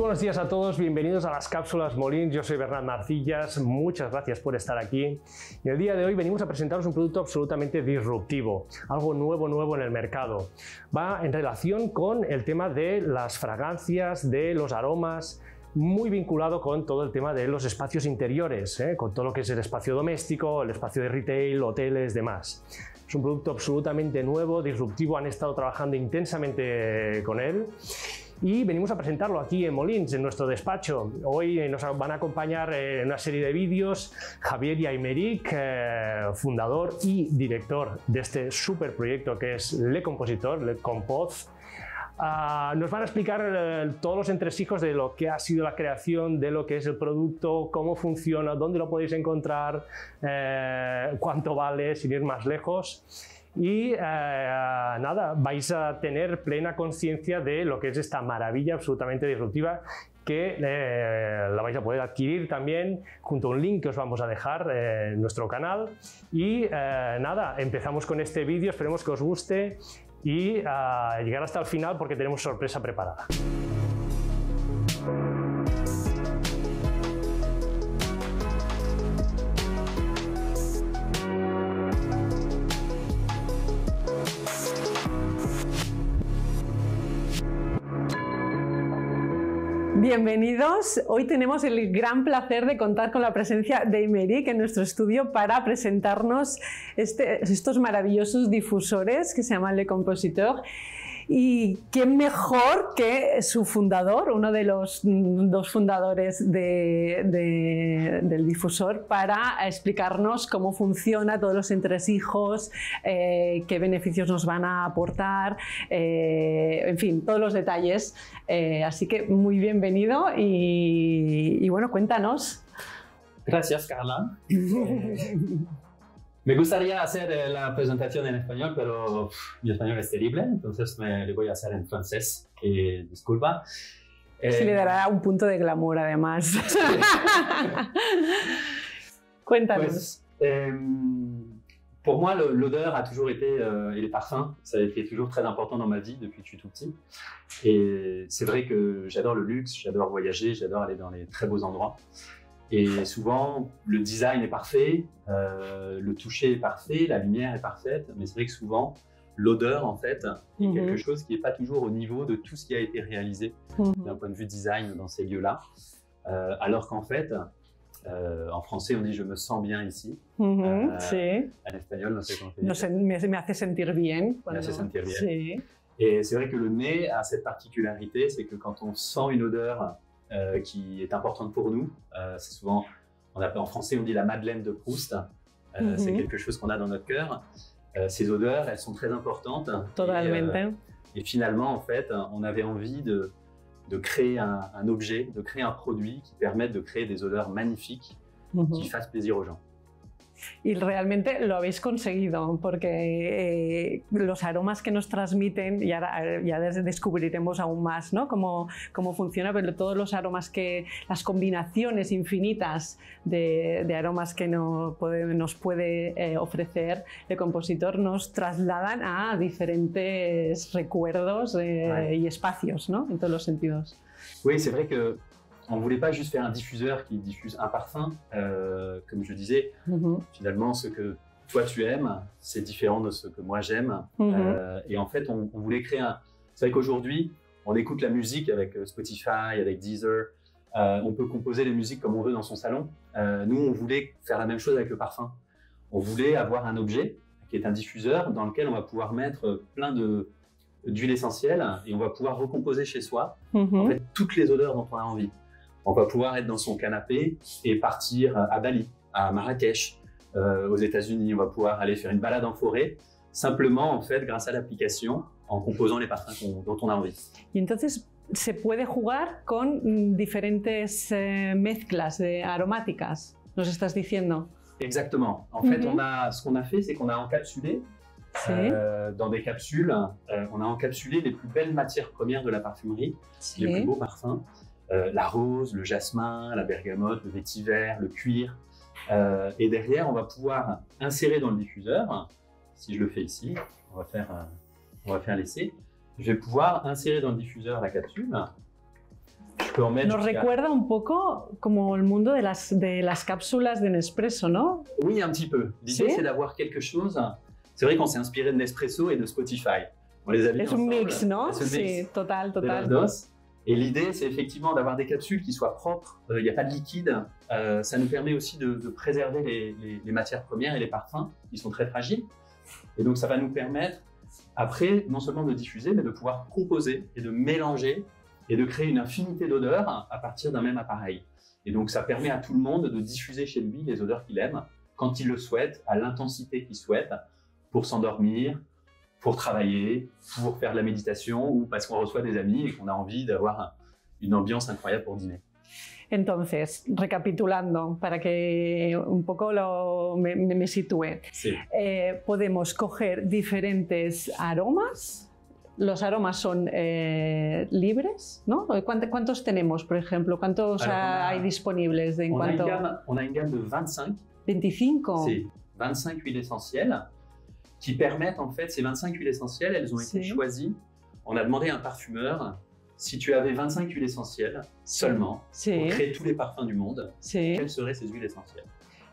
buenos días a todos, bienvenidos a las cápsulas Molins. Yo soy Bernat Marcillas, muchas gracias por estar aquí. Y el día de hoy venimos a presentaros un producto absolutamente disruptivo, algo nuevo en el mercado. Va en relación con el tema de las fragancias, de los aromas, muy vinculado con todo el tema de los espacios interiores, con todo lo que es el espacio doméstico, el espacio de retail, hoteles, demás. Es un producto absolutamente nuevo, disruptivo, han estado trabajando intensamente con él. Y venimos a presentarlo aquí en Molins, en nuestro despacho. Hoy nos van a acompañar en una serie de vídeos Javier Aymeric, fundador y director de este super proyecto que es Le Compositor, Le Compose. Nos van a explicar todos los entresijos de lo que ha sido la creación, de lo que es el producto, cómo funciona, dónde lo podéis encontrar, cuánto vale, sin ir más lejos. Y nada, vais a tener plena conciencia de lo que es esta maravilla absolutamente disruptiva que la vais a poder adquirir también junto a un link que os vamos a dejar en nuestro canal. Y nada, empezamos con este vídeo, esperemos que os guste y llegar hasta el final porque tenemos sorpresa preparada. Bienvenidos. Hoy tenemos el gran placer de contar con la presencia de Aymeric en nuestro estudio para presentarnos estos maravillosos difusores que se llaman Le Compositor. Y quién mejor que su fundador, uno de los dos fundadores del difusor, para explicarnos cómo funciona, todos los entresijos, qué beneficios nos van a aportar, en fin, todos los detalles. Así que muy bienvenido y bueno, cuéntanos. Gracias, Carla. Me gustaría hacer la presentación en español, pero mi español es terrible, entonces le voy a hacer en francés, disculpa. Se le dará un punto de glamour, además. Cuéntanos. Pues, pour moi, l'odeur a toujours été, et les parfums, ça a été toujours très important dans ma vie depuis que je suis tout petit. Et c'est vrai que j'adore le luxe, j'adore voyager, j'adore aller dans les très beaux endroits. Et souvent, le design est parfait, le toucher est parfait, la lumière est parfaite, mais c'est vrai que souvent, l'odeur, en fait, est quelque chose qui n'est pas toujours au niveau de tout ce qui a été réalisé d'un point de vue design dans ces lieux-là. Alors qu'en fait, en français, on dit « je me sens bien ici ». Sí. En espagnol, no sé cómo se No dice. sé, me hace sentir bien. Me hace sentir bien. Sí. Et c'est vrai que le nez a cette particularité, c'est que quand on sent une odeur qui est importante pour nous, c'est souvent, en français on dit la Madeleine de Proust, c'est quelque chose qu'on a dans notre cœur. Ces odeurs, elles sont très importantes. Totalement. Et finalement, en fait, on avait envie de créer un objet, de créer un produit qui permette de créer des odeurs magnifiques qui fassent plaisir aux gens. Y realmente lo habéis conseguido porque los aromas que nos transmiten, y ahora ya descubriremos aún más, ¿no? cómo funciona, pero todos los aromas las combinaciones infinitas de aromas que nos puede ofrecer el compositor nos trasladan a diferentes recuerdos y espacios, ¿no? En todos los sentidos. Oui, c'est vrai que on ne voulait pas juste faire un diffuseur qui diffuse un parfum, comme je disais. Finalement, ce que toi tu aimes, c'est différent de ce que moi j'aime. Et en fait, on voulait créer un... C'est vrai qu'aujourd'hui, on écoute la musique avec Spotify, avec Deezer. On peut composer les musiques comme on veut dans son salon. Nous, on voulait faire la même chose avec le parfum. On voulait avoir un objet qui est un diffuseur dans lequel on va pouvoir mettre plein d'huiles essentielles et on va pouvoir recomposer chez soi en fait, toutes les odeurs dont on a envie. On va pouvoir être dans son canapé et partir à Bali, à Marrakech, aux États-Unis. On va pouvoir aller faire une balade en forêt, simplement en fait grâce à l'application, en composant les parfums dont on a envie. Y entonces se puede jugar con diferentes mezclas aromáticas, nos estás diciendo. Exactement. En fait, ce qu'on a fait, c'est qu'on a encapsulé dans des capsules, on a encapsulé les plus belles matières premières de la parfumerie, les plus beaux parfums. La rose, le jasmin, la bergamote, le vétiver, le cuir. Et derrière, on va pouvoir insérer dans le diffuseur, si je le fais ici, on va faire l'essai, je vais pouvoir insérer dans le diffuseur la capsule. peux en mettre. Nos recuerda un poco como el mundo de las cápsulas de Nespresso, ¿no? Oui, un petit peu. L'idée, ¿Sí? c'est d'avoir quelque chose. C'est vrai qu'on s'est inspiré de Nespresso et de Spotify. On les a mis Es un ensemble. mix, ¿no? C'est un Sí, mix total, de total. las dos. Et l'idée, c'est effectivement d'avoir des capsules qui soient propres. Il n'y a pas de liquide. Ça nous permet aussi de préserver les matières premières et les parfums qui sont très fragiles. Et donc, ça va nous permettre, après, non seulement de diffuser, mais de pouvoir composer et de mélanger et de créer une infinité d'odeurs à partir d'un même appareil. Et donc, ça permet à tout le monde de diffuser chez lui les odeurs qu'il aime, quand il le souhaite, à l'intensité qu'il souhaite, pour s'endormir, pour travailler, pour faire de la méditation ou parce qu'on reçoit des amis et qu'on a envie d'avoir une ambiance incroyable pour dîner. Entonces, recapitulando, para que un poco me sitúe, Sí. Podemos coger diferentes aromas. Los aromas son libres, ¿no? ¿Cuántos tenemos, por ejemplo? ¿Cuántos hay disponibles? On a une gamme de 25. 25. C'est 25 huiles essentielles qui permettent, en fait, ces 25 huiles essentielles, elles ont été choisies. On a demandé à un parfumeur si tu avais 25 huiles essentielles seulement pour créer tous les parfums du monde, quelles seraient ces huiles essentielles?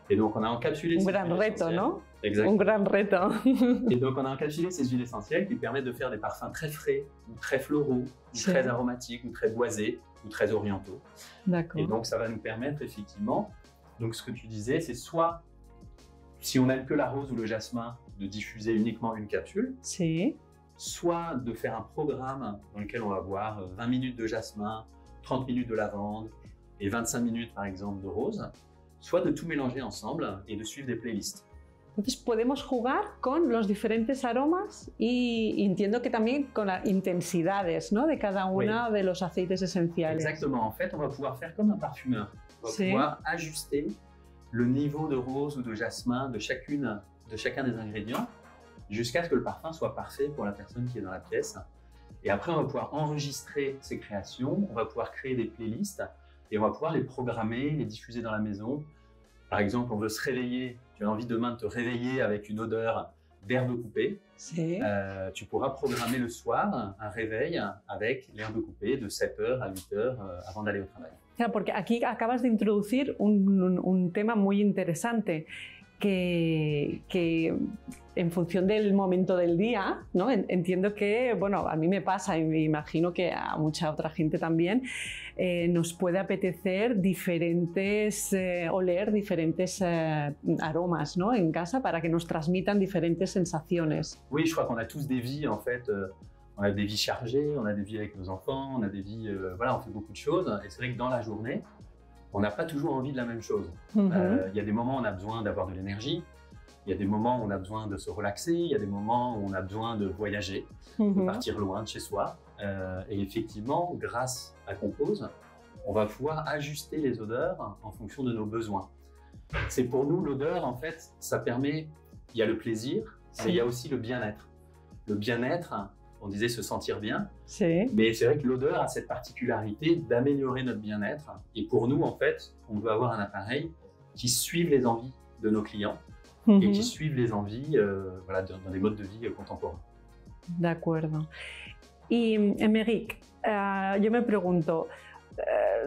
Et donc, on a encapsulé un ces gran huiles reto, essentielles. ¿no? Exactement. Un gran reto. Et donc, on a encapsulé ces huiles essentielles qui permettent de faire des parfums très frais, ou très floraux, ou très aromatiques, ou très boisés, ou très orientaux. D'accord. Et donc, ça va nous permettre effectivement, donc ce que tu disais, c'est soit, si on n'aime que la rose ou le jasmin, de diffuser uniquement une capsule, soit de faire un programme dans lequel on va boire 20 minutes de jasmin, 30 minutes de lavande et 25 minutes par exemple de rose, soit de tout mélanger ensemble et de suivre des playlists. Entonces podemos jugar con los diferentes aromas y entiendo que también con las intensidades, ¿no? De cada uno de los aceites esenciales. Exactement, en fait on va pouvoir faire comme un parfumeur. On va pouvoir ajuster le niveau de rose ou de jasmin de chacun des ingrédients jusqu'à ce que le parfum soit parfait pour la personne qui est dans la pièce. Et après, on va pouvoir enregistrer ces créations, on va pouvoir créer des playlists et on va pouvoir les programmer, les diffuser dans la maison. Par exemple, on veut se réveiller, tu as envie demain de te réveiller avec une odeur d'herbe coupée. Tu pourras programmer le soir un réveil avec l'herbe coupée de 7h à 8h avant d'aller au travail. Claro, porque aquí acabas de introducir un tema muy interesante. Que en función del momento del día, ¿no? Entiendo que, bueno, a mí me pasa y me imagino que a mucha otra gente también, nos puede apetecer oler diferentes aromas, ¿no? En casa para que nos transmitan diferentes sensaciones. Oui, je crois qu'on a tous des vies en fait. On a des vies chargées, on a des vies avec nos enfants, on a des vies, voilà, on fait beaucoup de choses. Et c'est vrai que dans la journée, on n'a pas toujours envie de la même chose. Il y a des moments où on a besoin d'avoir de l'énergie, il y a des moments où on a besoin de se relaxer, il y a des moments où on a besoin de voyager, de partir loin de chez soi. Et effectivement, grâce à Compose, on va pouvoir ajuster les odeurs en fonction de nos besoins. C'est pour nous, l'odeur, en fait, ça permet, il y a le plaisir, mais il y a aussi le bien-être. Le bien-être, on disait se sentir bien, mais c'est vrai que l'odeur a cette particularité d'améliorer notre bien-être. Et pour nous, en fait, on veut avoir un appareil qui suive les envies de nos clients et qui suive les envies voilà, dans des modes de vie contemporains. De acuerdo. Y Émeric, yo me pregunto,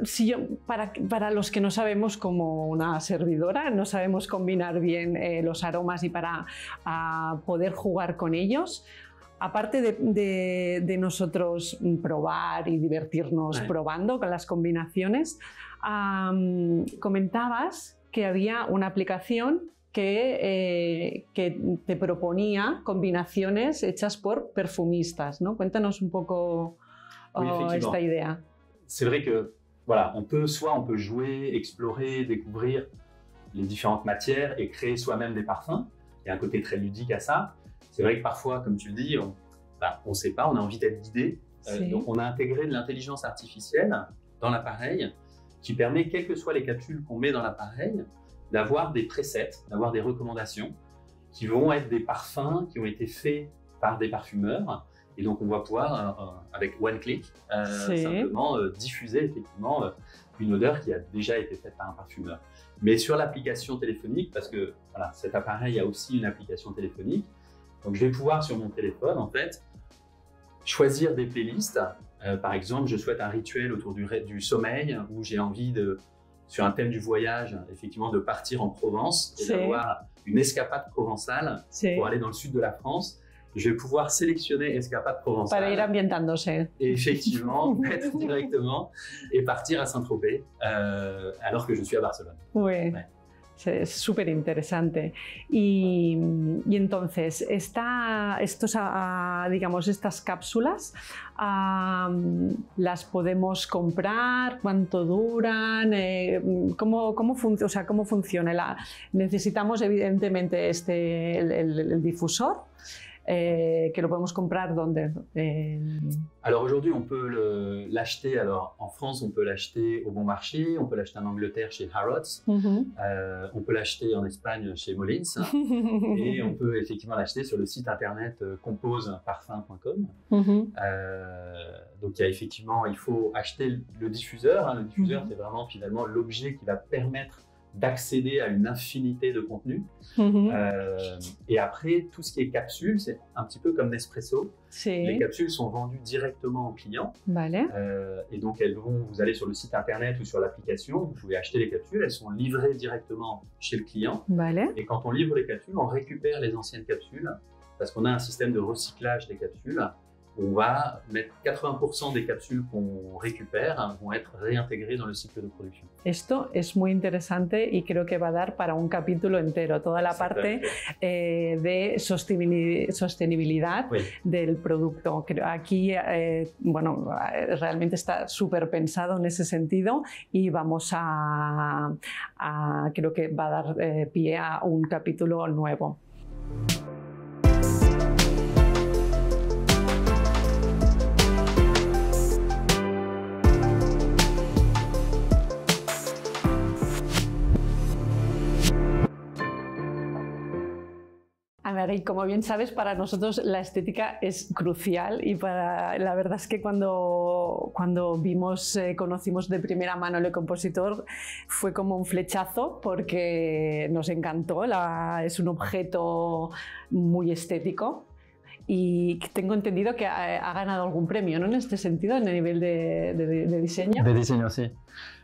si para los que no sabemos como una servidora, no sabemos combinar bien los aromas y para poder jugar con ellos, aparte de nosotros probar y divertirnos probando con las combinaciones, comentabas que había una aplicación que te proponía combinaciones hechas por perfumistas, ¿no? Cuéntanos un poco esta idea. C'est vrai que voilà, on peut jouer, explorer, découvrir les différentes matières et créer soi-même des parfums. Il y a un côté très ludique à ça. C'est vrai que parfois, comme tu le dis, on ne sait pas, on a envie d'être guidé. Donc, on a intégré de l'intelligence artificielle dans l'appareil qui permet, quelles que soient les capsules qu'on met dans l'appareil, d'avoir des presets, d'avoir des recommandations qui vont être des parfums qui ont été faits par des parfumeurs. Et donc, on va pouvoir, avec one click, simplement diffuser effectivement une odeur qui a déjà été faite par un parfumeur. Mais sur l'application téléphonique, parce que voilà, cet appareil a aussi une application téléphonique, donc je vais pouvoir sur mon téléphone, en fait, choisir des playlists Par exemple, je souhaite un rituel autour du sommeil où j'ai envie sur un thème du voyage, effectivement, de partir en Provence et d'avoir une escapade provençale pour aller dans le sud de la France. Je vais pouvoir sélectionner escapade provençale. Para ir ambientándose. Et effectivement, mettre directement et partir à Saint-Tropez alors que je suis à Barcelone. Oui. Ouais. Es súper interesante. Y entonces, digamos, estas cápsulas, ¿las podemos comprar? ¿Cuánto duran? ¿Cómo funciona? Necesitamos, evidentemente, el difusor. Que lo podemos comprar ¿dónde? Alors aujourd'hui, on peut l'acheter. Alors en France, on peut l'acheter au Bon Marché, on peut l'acheter en Angleterre chez Harrods, on peut l'acheter en Espagne chez Molins, et on peut effectivement l'acheter sur le site internet composeparfum.com. Donc il faut acheter le diffuseur. Le diffuseur, c'est vraiment finalement l'objet qui va permettre d'accéder à une infinité de contenus. Et après, tout ce qui est capsules, c'est un petit peu comme Nespresso. Les capsules sont vendues directement aux clients. Et donc, vous allez sur le site internet ou sur l'application, vous pouvez acheter les capsules, elles sont livrées directement chez le client. Et quand on livre les capsules, on récupère les anciennes capsules parce qu'on a un système de recyclage des capsules. On va mettre 80% des capsules qu'on récupère vont être réintégrées dans le cycle de production. Esto es muy interesante y creo que va a dar para un capítulo entero, toda la parte de sostenibilidad del producto. Aquí, bueno, realmente está súper pensado en ese sentido y vamos creo que va a dar pie a un capítulo nuevo. Y como bien sabes, para nosotros la estética es crucial y la verdad es que cuando conocimos de primera mano el compositor fue como un flechazo porque nos encantó, es un objeto muy estético y tengo entendido que ha ganado algún premio, ¿no? En este sentido, en el nivel de diseño. De diseño, sí.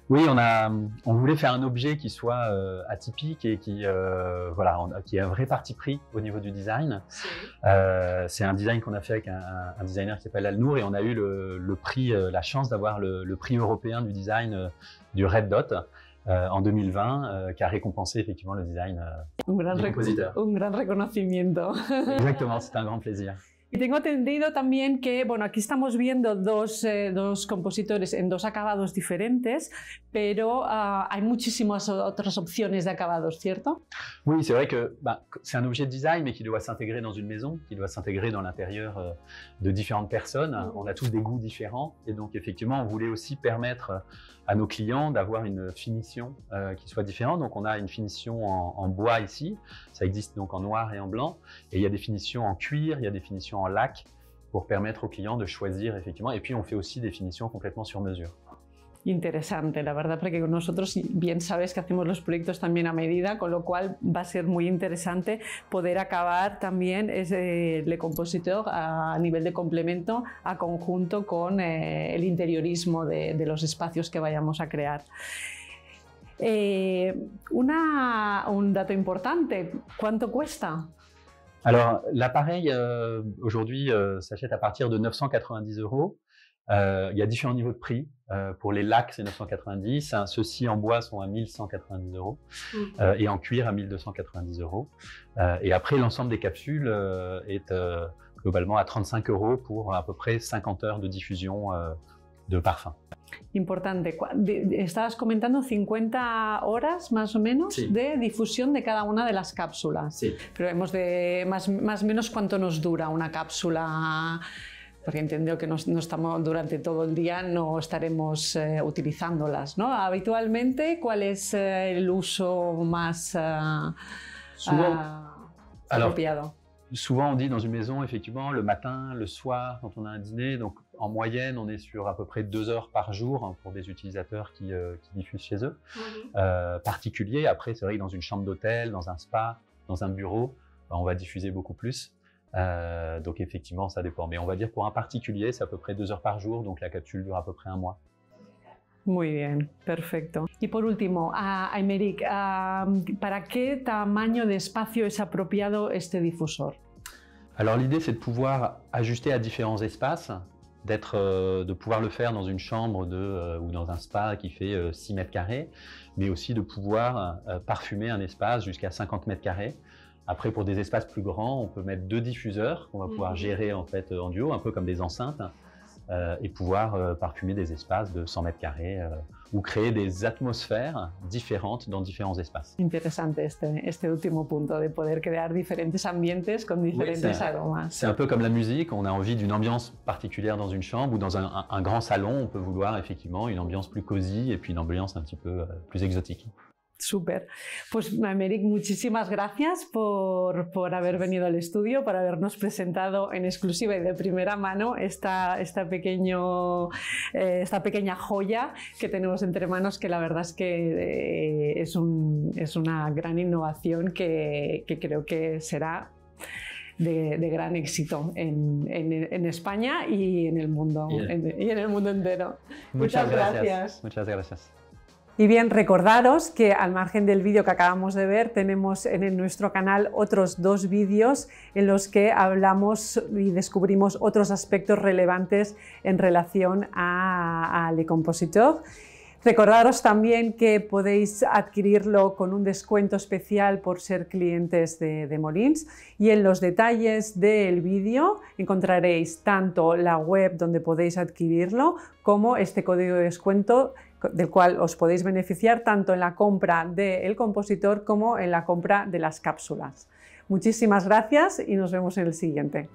Oui, on voulait faire un objet qui soit atypique et qui ait un vrai parti pris au niveau du design. C'est un design qu'on a fait avec un designer qui s'appelle Al-Nour et on a eu le prix, la chance d'avoir le prix européen du design du Red Dot en 2020 qui a récompensé effectivement le design du compositeur. Un gran reconocimiento. Exactement, c'est un grand plaisir. Y tengo entendido también que, bueno, aquí estamos viendo dos compositores en dos acabados diferentes, pero hay muchísimas otras opciones de acabados, ¿cierto? Oui, c'est vrai que c'est un objet de design, mais qui doit s'intégrer dans une maison, qui doit s'intégrer dans l'intérieur de différentes personnes. On a tous des goûts différents, et donc effectivement, on voulait aussi permettre à nos clients d'avoir une finition qui soit différente. Donc on a une finition en bois ici, ça existe donc en noir et en blanc, et il y a des finitions en cuir, il y a des finitions en lac pour permettre aux clients de choisir effectivement, et puis on fait aussi des finitions complètement sur mesure. Interesante, la verdad, porque nosotros bien sabes que hacemos los proyectos también a medida, con lo cual va a ser muy interesante poder acabar también el compositor a nivel de complemento a conjunto con el interiorismo de los espacios que vayamos a crear. Un dato importante, ¿cuánto cuesta? Alors l'appareil aujourd'hui s'achète à partir de 990 €. Il y a différents niveaux de prix. Pour les lacs, c'est 990. Ceux-ci en bois sont à 1190 € et en cuir à 1290 €. Et après, l'ensemble des capsules est globalement à 35 € pour à peu près 50 heures de diffusion de parfum. Importante. Estabas comentando 50 horas más o menos de difusión de cada una de las cápsulas. Sí. Pero hemos más o menos cuánto nos dura una cápsula. Porque entiendo que no estamos durante todo el día, no estaremos utilizándolas, ¿no? Habitualmente, ¿cuál es el uso más apropiado? Souvent, on dit dans une maison, effectivement, le matin, le soir, quand on a un dîner. Donc, en moyenne, on est sur à peu près 2 heures par jour pour des utilisateurs qui diffusent chez eux. Particuliers, après, c'est vrai que dans une chambre d'hôtel, dans un spa, dans un bureau, on va diffuser beaucoup plus. Donc effectivement, ça dépend. Mais on va dire pour un particulier, c'est à peu près 2 heures par jour, donc la capsule dure à peu près 1 mois. Muy bien, perfecto. Y por último, Aymeric, ¿para qué tamaño de espacio es apropiado este difusor? Alors l'idée, c'est de pouvoir ajuster à différents espaces, de pouvoir le faire dans une chambre ou dans un spa qui fait 6 mètres carrés, mais aussi de pouvoir parfumer un espace jusqu'à 50 mètres carrés. Après, pour des espaces plus grands, on peut mettre 2 diffuseurs qu'on va pouvoir gérer en fait en duo, un peu comme des enceintes, et pouvoir parfumer des espaces de 100 mètres carrés ou créer des atmosphères différentes dans différents espaces. Interesante este último punto, de poder crear diferentes ambientes con diferentes aromas. C'est un peu comme la musique, on a envie d'une ambiance particulière dans une chambre ou dans un grand salon, on peut vouloir effectivement une ambiance plus cosy et puis une ambiance un petit peu plus exotique. Súper. Pues Aymeric, muchísimas gracias por haber venido al estudio, por habernos presentado en exclusiva y de primera mano esta pequeña joya que tenemos entre manos, que la verdad es que es una gran innovación que creo que será de gran éxito en España y en el mundo, y en el mundo entero. Muchas gracias. Muchas gracias. Y bien, recordaros que al margen del vídeo que acabamos de ver, tenemos en nuestro canal otros 2 vídeos en los que hablamos y descubrimos otros aspectos relevantes en relación a Le Compositeur. Recordaros también que podéis adquirirlo con un descuento especial por ser clientes de Molins, y en los detalles del vídeo encontraréis tanto la web donde podéis adquirirlo como este código de descuento del cual os podéis beneficiar tanto en la compra del Compositeur como en la compra de las cápsulas. Muchísimas gracias y nos vemos en el siguiente.